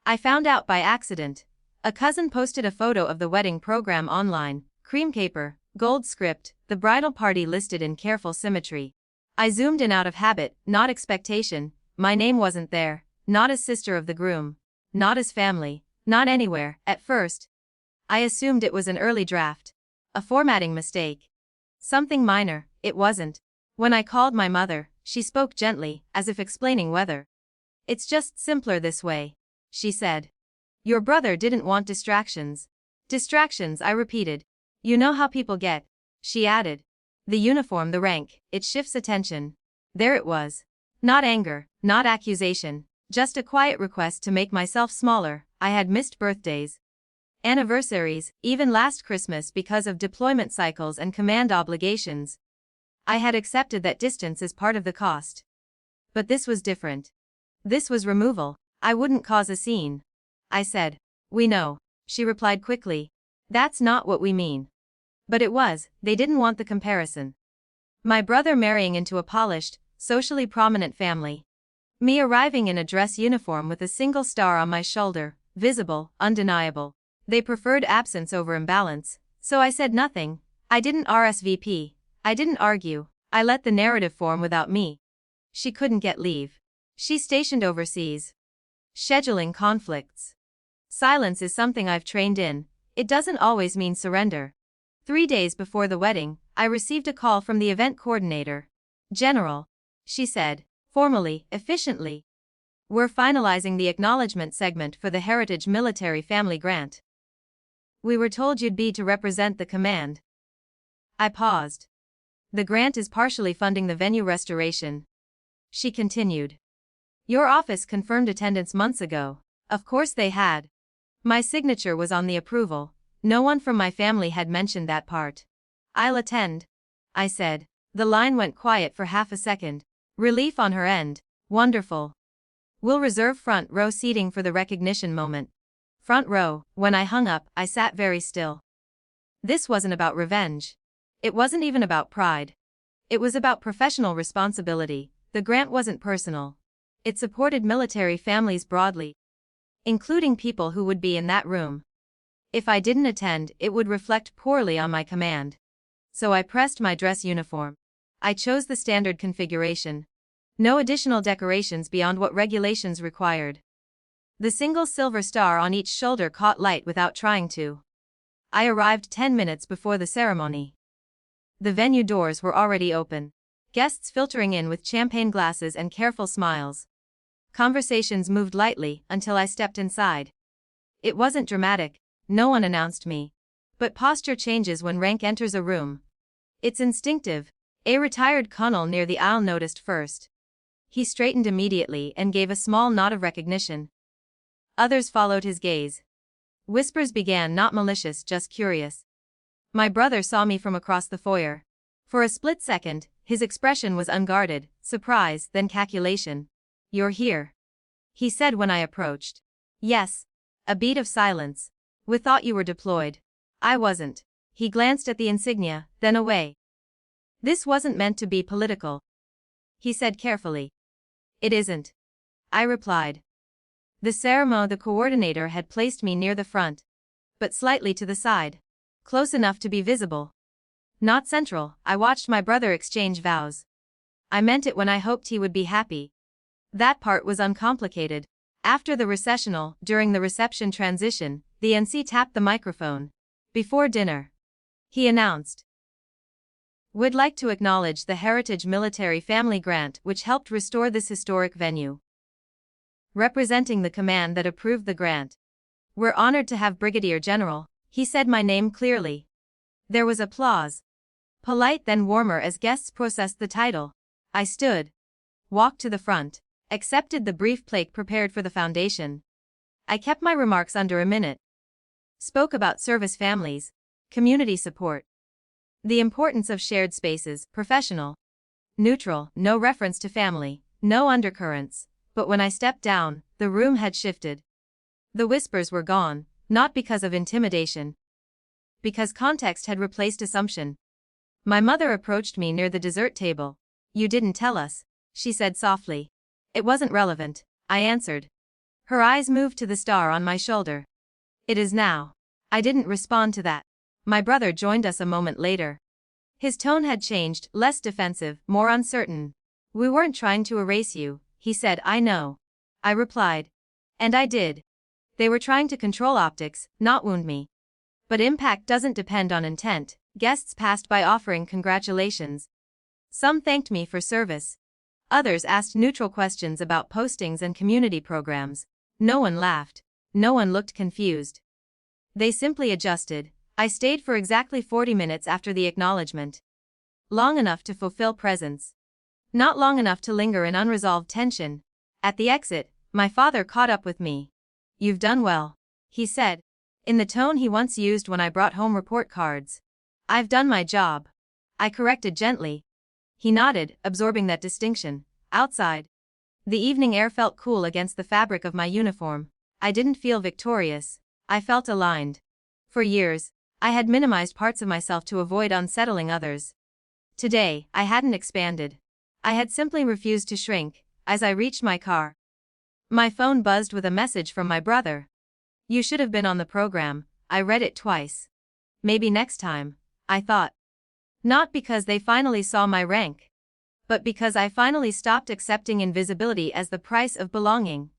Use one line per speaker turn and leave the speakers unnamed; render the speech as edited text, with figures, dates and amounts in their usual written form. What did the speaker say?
I found out by accident. A cousin posted a photo of the wedding program online, cream caper, gold script, the bridal party listed in careful symmetry. I zoomed in out of habit, not expectation. My name wasn't there, not as sister of the groom, not as family, not anywhere. At first, I assumed it was an early draft. A formatting mistake. Something minor. It wasn't. When I called my mother, she spoke gently, as if explaining weather. "It's just simpler this way," she said. "Your brother didn't want distractions." "Distractions," I repeated. "You know how people get," she added. "The uniform, the rank, it shifts attention." There it was. Not anger, not accusation, just a quiet request to make myself smaller. I had missed birthdays, anniversaries, even last Christmas because of deployment cycles and command obligations. I had accepted that distance as part of the cost. But this was different. This was removal. I wouldn't cause a scene. I said, "We know," she replied quickly. "That's not what we mean." But it was. They didn't want the comparison. My brother marrying into a polished, socially prominent family. Me arriving in a dress uniform with a single star on my shoulder, visible, undeniable. They preferred absence over imbalance, so I said nothing. I didn't RSVP. I didn't argue. I let the narrative form without me. She couldn't get leave. She's stationed overseas. Scheduling conflicts. Silence is something I've trained in. It doesn't always mean surrender. 3 days before the wedding, I received a call from the event coordinator. "General," she said, formally, efficiently, "we're finalizing the acknowledgement segment for the Heritage Military Family Grant. We were told you'd be to represent the command." I paused. "The grant is partially funding the venue restoration," she continued. "Your office confirmed attendance months ago." Of course they had. My signature was on the approval. No one from my family had mentioned that part. "I'll attend," I said. The line went quiet for half a second. Relief on her end. "Wonderful. We'll reserve front row seating for the recognition moment." Front row. When I hung up, I sat very still. This wasn't about revenge. It wasn't even about pride. It was about professional responsibility. The grant wasn't personal. It supported military families broadly, including people who would be in that room. If I didn't attend, it would reflect poorly on my command. So I pressed my dress uniform. I chose the standard configuration. No additional decorations beyond what regulations required. The single silver star on each shoulder caught light without trying to. I arrived 10 minutes before the ceremony. The venue doors were already open. Guests filtering in with champagne glasses and careful smiles. Conversations moved lightly until I stepped inside. It wasn't dramatic. No one announced me. But posture changes when rank enters a room. It's instinctive. A retired colonel near the aisle noticed first. He straightened immediately and gave a small nod of recognition. Others followed his gaze. Whispers began, not malicious, just curious. My brother saw me from across the foyer. For a split second, his expression was unguarded, surprise, then calculation. "You're here," he said when I approached. "Yes." A beat of silence. "We thought you were deployed." "I wasn't." He glanced at the insignia, then away. "This wasn't meant to be political," he said carefully. "It isn't," I replied. The coordinator had placed me near the front, but slightly to the side. Close enough to be visible. Not central. I watched my brother exchange vows. I meant it when I hoped he would be happy. That part was uncomplicated. After the recessional, during the reception transition, the NC tapped the microphone. "Before dinner," he announced, "we'd like to acknowledge the Heritage Military Family Grant which helped restore this historic venue. Representing the command that approved the grant, we're honored to have Brigadier General," he said my name clearly. There was applause. Polite then warmer as guests processed the title. I stood. Walked to the front. Accepted the brief plaque prepared for the foundation. I kept my remarks under a minute. Spoke about service families, community support, the importance of shared spaces, professional, neutral, no reference to family, no undercurrents. But when I stepped down, the room had shifted. The whispers were gone, not because of intimidation, because context had replaced assumption. My mother approached me near the dessert table. "You didn't tell us," she said softly. "It wasn't relevant," I answered. Her eyes moved to the star on my shoulder. It is now. I didn't respond to that. My brother joined us a moment later. His tone had changed, less defensive, more uncertain. We weren't trying to erase you, he said. I know. I replied. And I did. They were trying to control optics, not wound me. But impact doesn't depend on intent. Guests passed by offering congratulations. Some thanked me for service. Others asked neutral questions about postings and community programs. No one laughed. No one looked confused. They simply adjusted. I stayed for exactly 40 minutes after the acknowledgement. Long enough to fulfill presence. Not long enough to linger in unresolved tension. At the exit, my father caught up with me. You've done well, he said, in the tone he once used when I brought home report cards. I've done my job. I corrected gently. He nodded, absorbing that distinction. Outside, the evening air felt cool against the fabric of my uniform. I didn't feel victorious. I felt aligned. For years, I had minimized parts of myself to avoid unsettling others. Today, I hadn't expanded. I had simply refused to shrink. As I reached my car, my phone buzzed with a message from my brother. You should have been on the program. I read it twice. Maybe next time, I thought. Not because they finally saw my rank, but because I finally stopped accepting invisibility as the price of belonging.